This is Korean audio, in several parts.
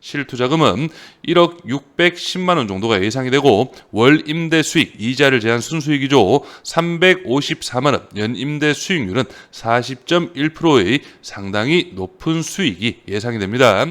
실투자금은 1억 610만 원 정도가 예상이 되고 월 임대 수익 이자를 제한 순수익이죠. 354만 원, 연 임대 수익률은 40.1%의 상당히 높은 수익이 예상이 됩니다.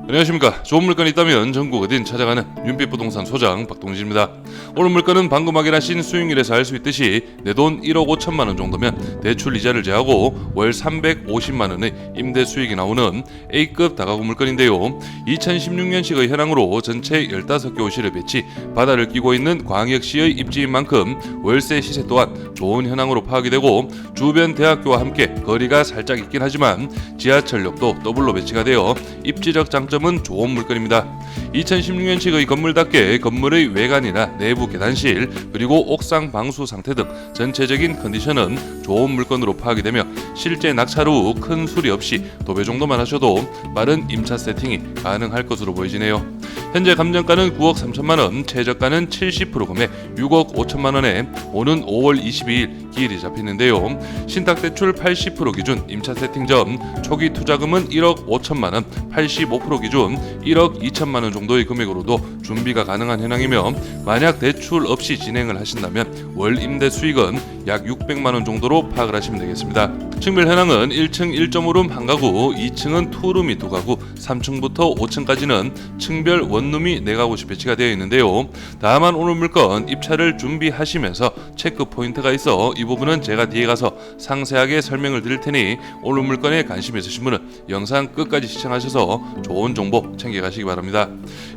안녕하십니까. 좋은 물건이 있다면 전국 어딘 찾아가는 윤빛부동산 소장 박동진입니다. 오늘 물건은 방금 확인하신 수익률에서 알 수 있듯이 내 돈 1억 5천만 원 정도면 대출 이자를 제하고 월 350만 원의 임대 수익이 나오는 A급 다가구 물건인데요. 2016년식의 현황으로 전체 15개 호실을 배치, 바다를 끼고 있는 광역시의 입지인 만큼 월세 시세 또한 좋은 현황으로 파악이 되고 주변 대학교와 함께 거리가 살짝 있긴 하지만 지하철역도 더블로 배치가 되어 입지적 장점은 좋은 물건입니다. 2016년식의 건물답게 건물의 외관이나 내부 계단실 그리고 옥상 방수 상태 등 전체적인 컨디션은 좋은 물건으로 파악이 되며 실제 낙찰 후 큰 수리 없이 도배 정도만 하셔도 빠른 임차 세팅이 가능할 것으로 보여지네요. 현재 감정가는 9억 3천만 원, 최저가는 70% 금액 6억 5천만 원에 오는 5월 22일 기일이 잡히는데요. 신탁대출 80% 기준 임차 세팅 전 초기 투자금은 1억 5천만 원, 85% 기준 1억 2천만 원 정도의 금액으로도 준비가 가능한 현황이며 만약 대출 없이 진행을 하신다면 월 임대 수익은 약 600만 원 정도로 파악을 하시면 되겠습니다. 층별 현황은 1층 1.5룸 한 가구, 2층은 2룸이 2가구, 3층부터 5층까지는 층별 원룸이 4가구씩 배치가 되어 있는데요. 다만 오늘 물건 입찰을 준비하시면서 체크 포인트가 있어 이 부분은 제가 뒤에 가서 상세하게 설명을 드릴 테니 오늘 물건에 관심 있으신 분은 영상 끝까지 시청하셔서 좋은 정보 챙겨가시기 바랍니다.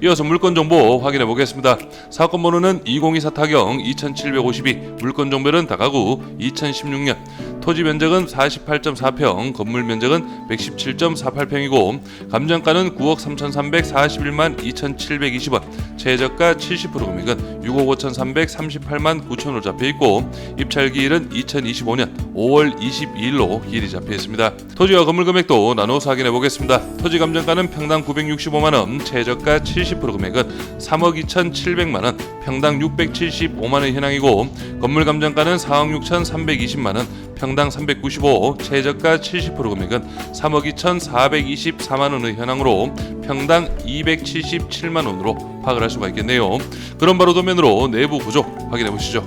이어서 물건 정보 확인해 보겠습니다. 사건 번호는 2024 타경 2752, 물건 정보는 다가구 2016년, 토지 면적은 48.4평, 건물 면적은 117.48평이고 감정가는 9억 3,341만 2,720원, 최저가 70% 금액은 6억 5,338만 9천원으로 잡혀있고 입찰 기일은 2025년 5월 22일로 기일이 잡혀있습니다. 토지와 건물 금액도 나눠서 확인해 보겠습니다. 토지 감정가는 평당 965만원, 최저가 70% 금액은 3억 2,700만원, 평당 675만원 현황이고 건물 감정가는 4억 6,320만원, 평당 395, 최저가 70% 금액은 3억 2,424만원의 현황으로 평당 277만원으로 파악을 할 수가 있겠네요. 그럼 바로 도면으로 내부 구조 확인해 보시죠.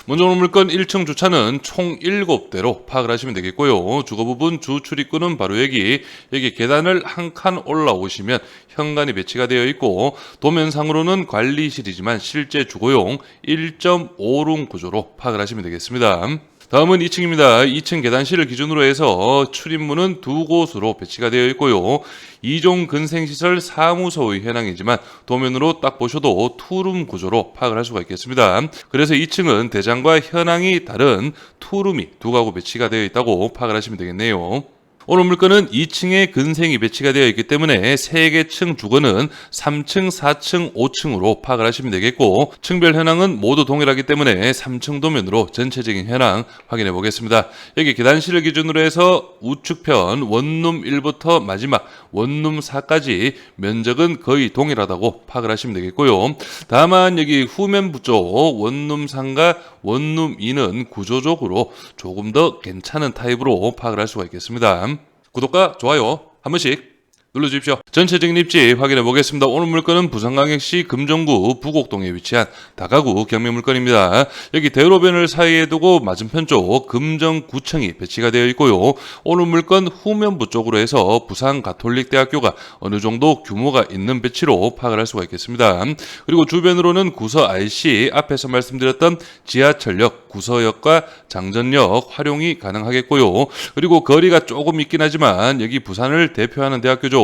먼저 오늘 물건 1층 주차는 총 7대로 파악을 하시면 되겠고요. 주거 부분 주 출입구는 바로 여기 계단을 한 칸 올라오시면 현관이 배치가 되어 있고 도면상으로는 관리실이지만 실제 주거용 1.5룸 구조로 파악을 하시면 되겠습니다. 다음은 2층입니다. 2층 계단실을 기준으로 해서 출입문은 2곳으로 배치가 되어 있고요. 2종 근생시설 사무소의 현황이지만 도면으로 딱 보셔도 투룸 구조로 파악을 할 수가 있겠습니다. 그래서 2층은 대장과 현황이 다른 투룸이 2가구 배치가 되어 있다고 파악을 하시면 되겠네요. 오늘 물건은 2층에 근생이 배치가 되어 있기 때문에 3개 층 주거는 3층, 4층, 5층으로 파악을 하시면 되겠고 층별 현황은 모두 동일하기 때문에 3층 도면으로 전체적인 현황 확인해 보겠습니다. 여기 계단실을 기준으로 해서 우측편 원룸 1부터 마지막 원룸 4까지 면적은 거의 동일하다고 파악을 하시면 되겠고요. 다만 여기 후면부 쪽 원룸 3과 원룸 2는 구조적으로 조금 더 괜찮은 타입으로 파악을 할 수가 있겠습니다. 구독과 좋아요 한 번씩 눌러주십시오. 전체적인 입지 확인해 보겠습니다. 오늘 물건은 부산광역시 금정구 부곡동에 위치한 다가구 경매 물건입니다. 여기 대로변을 사이에 두고 맞은편 쪽 금정구청이 배치가 되어 있고요. 오늘 물건 후면부 쪽으로 해서 부산가톨릭대학교가 어느 정도 규모가 있는 배치로 파악을 할 수가 있겠습니다. 그리고 주변으로는 구서 RC, 앞에서 말씀드렸던 지하철역, 구서역과 장전역 활용이 가능하겠고요. 그리고 거리가 조금 있긴 하지만 여기 부산을 대표하는 대학교죠.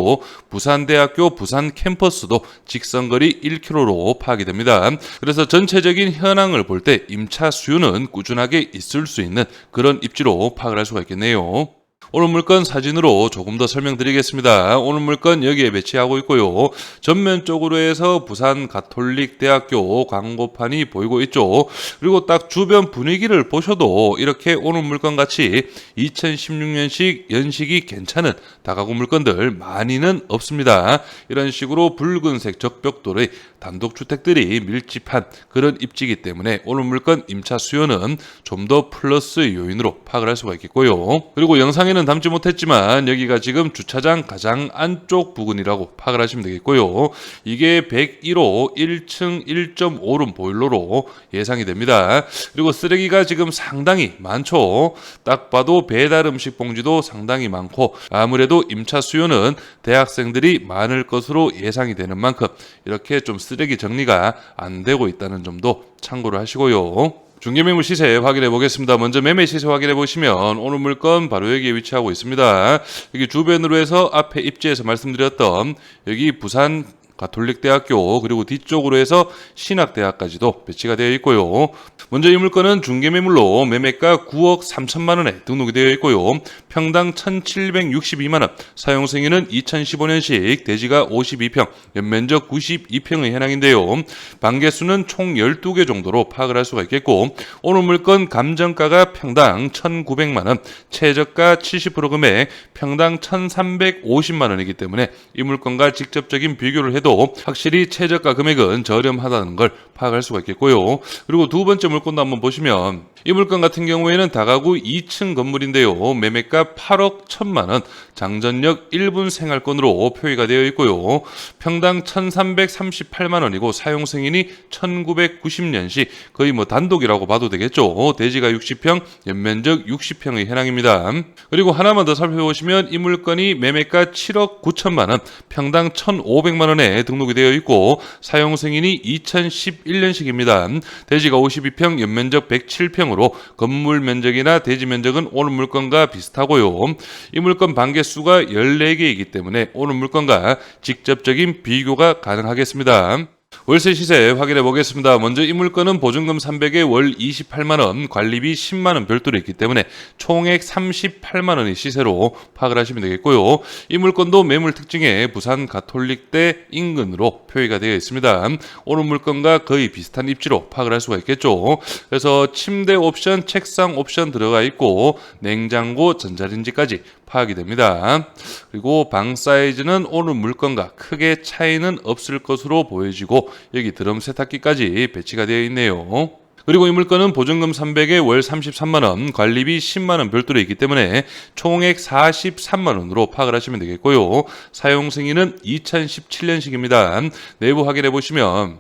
부산대학교 부산 캠퍼스도 직선거리 1km로 파악이 됩니다. 그래서 전체적인 현황을 볼 때 임차 수요는 꾸준하게 있을 수 있는 그런 입지로 파악을 할 수가 있겠네요. 오늘 물건 사진으로 조금 더 설명드리겠습니다. 오늘 물건 여기에 배치하고 있고요. 전면쪽으로 해서 부산 가톨릭대학교 광고판이 보이고 있죠. 그리고 딱 주변 분위기를 보셔도 이렇게 오늘 물건 같이 2016년식 연식이 괜찮은 다가구 물건들 많이는 없습니다. 이런 식으로 붉은색 적벽돌의 단독주택들이 밀집한 그런 입지이기 때문에 오늘 물건 임차 수요는 좀 더 플러스 요인으로 파악을 할 수가 있겠고요. 그리고 영상에는 담지 못했지만 여기가 지금 주차장 가장 안쪽 부근이라고 파악을 하시면 되겠고요. 이게 101호 1층 1.5룸 보일러로 예상이 됩니다. 그리고 쓰레기가 지금 상당히 많죠. 딱 봐도 배달 음식 봉지도 상당히 많고 아무래도 임차 수요는 대학생들이 많을 것으로 예상이 되는 만큼 이렇게 좀 쓰레기 정리가 안 되고 있다는 점도 참고를 하시고요. 중개매물 시세 확인해 보겠습니다. 먼저 매매 시세 확인해 보시면 오늘 물건 바로 여기에 위치하고 있습니다. 여기 주변으로 해서 앞에 입지에서 말씀드렸던 여기 부산 가톨릭대학교 그리고 뒤쪽으로 해서 신학대학까지도 배치가 되어 있고요. 먼저 이 물건은 중개매물로 매매가 9억 3천만 원에 등록이 되어 있고요. 평당 1,762만 원, 사용승인은 2015년식, 대지가 52평, 연면적 92평의 현황인데요. 반개수는 총 12개 정도로 파악을 할 수가 있겠고 오늘 물건 감정가가 평당 1,900만 원, 최저가 70% 금액 평당 1,350만 원이기 때문에 이 물건과 직접적인 비교를 해도 확실히 최저가 금액은 저렴하다는 걸 파악할 수가 있겠고요. 그리고 두 번째 물건도 한번 보시면 이 물건 같은 경우에는 다가구 2층 건물인데요. 매매가 8억 1천만 원, 장전역 1분 생활권으로 표기가 되어 있고요. 평당 1,338만 원이고 사용 승인이 1990년식 거의 뭐 단독이라고 봐도 되겠죠. 대지가 60평, 연면적 60평의 현황입니다. 그리고 하나만 더 살펴보시면 이 물건이 매매가 7억 9천만 원, 평당 1,500만 원에 등록이 되어 있고 사용 승인이 2011년식입니다. 대지가 52평, 연면적 107평으로 건물 면적이나 대지 면적은 오늘 물건과 비슷하고요. 이 물건 반개수가 14개이기 때문에 오늘 물건과 직접적인 비교가 가능하겠습니다. 월세 시세 확인해 보겠습니다. 먼저 이 물건은 보증금 300에 월 28만 원, 관리비 10만 원 별도로 있기 때문에 총액 38만 원의 시세로 파악을 하시면 되겠고요. 이 물건도 매물 특징에 부산 가톨릭대 인근으로 표기가 되어 있습니다. 오늘 물건과 거의 비슷한 입지로 파악을 할 수가 있겠죠. 그래서 침대 옵션, 책상 옵션 들어가 있고 냉장고, 전자레인지까지 파악이 됩니다. 그리고 방 사이즈는 오늘 물건과 크게 차이는 없을 것으로 보여지고 여기 드럼 세탁기까지 배치가 되어 있네요. 그리고 이 물건은 보증금 300에 월 33만 원, 관리비 10만 원 별도로 있기 때문에 총액 43만 원으로 파악을 하시면 되겠고요. 사용 승인은 2017년식입니다. 내부 확인해 보시면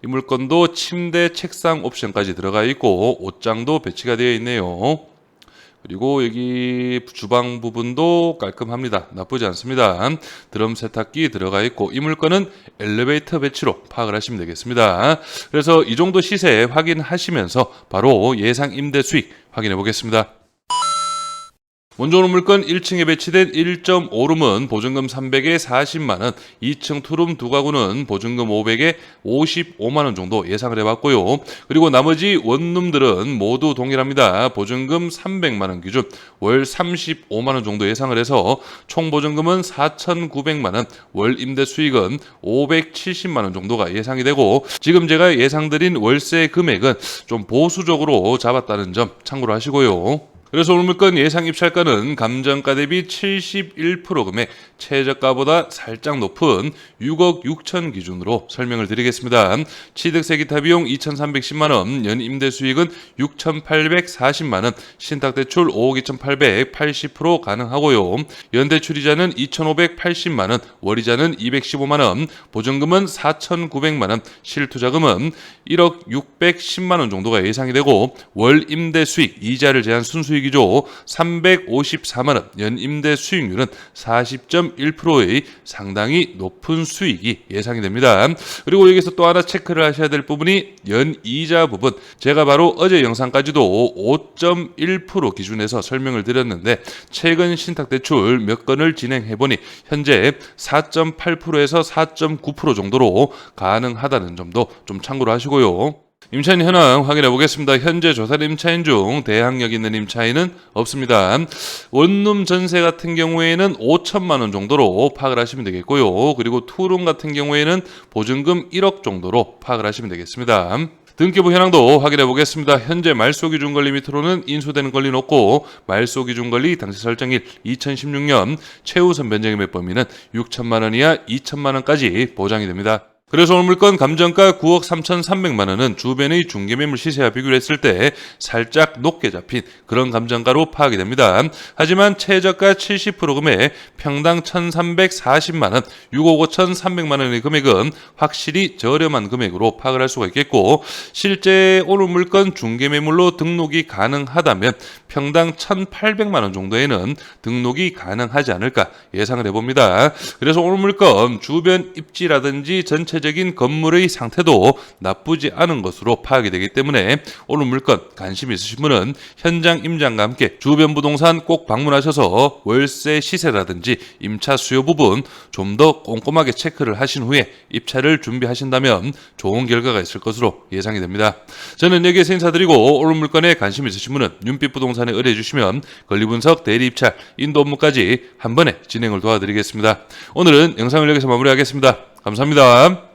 이 물건도 침대, 책상 옵션까지 들어가 있고 옷장도 배치가 되어 있네요. 그리고 여기 주방 부분도 깔끔합니다. 나쁘지 않습니다. 드럼 세탁기 들어가 있고 이 물건은 엘리베이터 배치로 파악을 하시면 되겠습니다. 그래서 이 정도 시세 확인하시면서 바로 예상 임대 수익 확인해 보겠습니다. 먼저 오늘 물건 1층에 배치된 1.5룸은 보증금 300에 40만원, 2층 투룸 두 가구는 보증금 500에 55만원 정도 예상을 해봤고요. 그리고 나머지 원룸들은 모두 동일합니다. 보증금 300만원 기준 월 35만원 정도 예상을 해서 총 보증금은 4,900만원, 월 임대 수익은 570만원 정도가 예상이 되고 지금 제가 예상드린 월세 금액은 좀 보수적으로 잡았다는 점 참고로 하시고요. 그래서 오늘 물건 예상 입찰가는 감정가 대비 71% 금액, 최저가보다 살짝 높은 6억 6천 기준으로 설명을 드리겠습니다. 취득세 기타 비용 2,310만 원, 연 임대 수익은 6,840만 원, 신탁대출 5억 2,800, 80% 가능하고요. 연대출이자는 2,580만 원, 월이자는 215만 원, 보증금은 4,900만 원, 실투자금은 1억 610만 원 정도가 예상이 되고 월 임대 수익, 이자를 제한 순수익 이죠. 354만 원, 연 임대 수익률은 40.1%의 상당히 높은 수익이 예상이 됩니다. 그리고 여기서 또 하나 체크를 하셔야 될 부분이 연 이자 부분. 제가 바로 어제 영상까지도 5.1% 기준에서 설명을 드렸는데 최근 신탁대출 몇 건을 진행해 보니 현재 4.8%에서 4.9% 정도로 가능하다는 점도 좀 참고로 하시고요. 임차인 현황 확인해 보겠습니다. 현재 조사된 임차인 중 대항력 있는 임차인은 없습니다. 원룸 전세 같은 경우에는 5천만 원 정도로 파악을 하시면 되겠고요. 그리고 투룸 같은 경우에는 보증금 1억 정도로 파악을 하시면 되겠습니다. 등기부 현황도 확인해 보겠습니다. 현재 말소기준 권리 밑으로는 인수되는 권리는 없고 말소기준 권리 당시 설정일 2016년 최우선 변제금액 범위는 6천만 원 이하 2천만 원까지 보장이 됩니다. 그래서 오늘 물건 감정가 9억 3,300만 원은 주변의 중개매물 시세와 비교를 했을 때 살짝 높게 잡힌 그런 감정가로 파악이 됩니다. 하지만 최저가 70% 금액 평당 1,340만 원, 6억 5,300만 원의 금액은 확실히 저렴한 금액으로 파악을 할 수가 있겠고 실제 오늘 물건 중개매물로 등록이 가능하다면 평당 1,800만 원 정도에는 등록이 가능하지 않을까 예상을 해봅니다. 그래서 오늘 물건 주변 입지라든지 전체적인 건물의 상태도 나쁘지 않은 것으로 파악이 되기 때문에 오늘 물건 관심 있으신 분은 현장 임장과 함께 주변 부동산 꼭 방문하셔서 월세 시세라든지 임차 수요 부분 좀 더 꼼꼼하게 체크를 하신 후에 입찰을 준비하신다면 좋은 결과가 있을 것으로 예상이 됩니다. 저는 여기에서 인사드리고 오늘 물건에 관심 있으신 분은 윤빛 부동산에 의뢰해 주시면 권리분석, 대리 입찰, 인도 업무까지 한 번에 진행을 도와드리겠습니다. 오늘은 영상을 여기서 마무리하겠습니다. 감사합니다.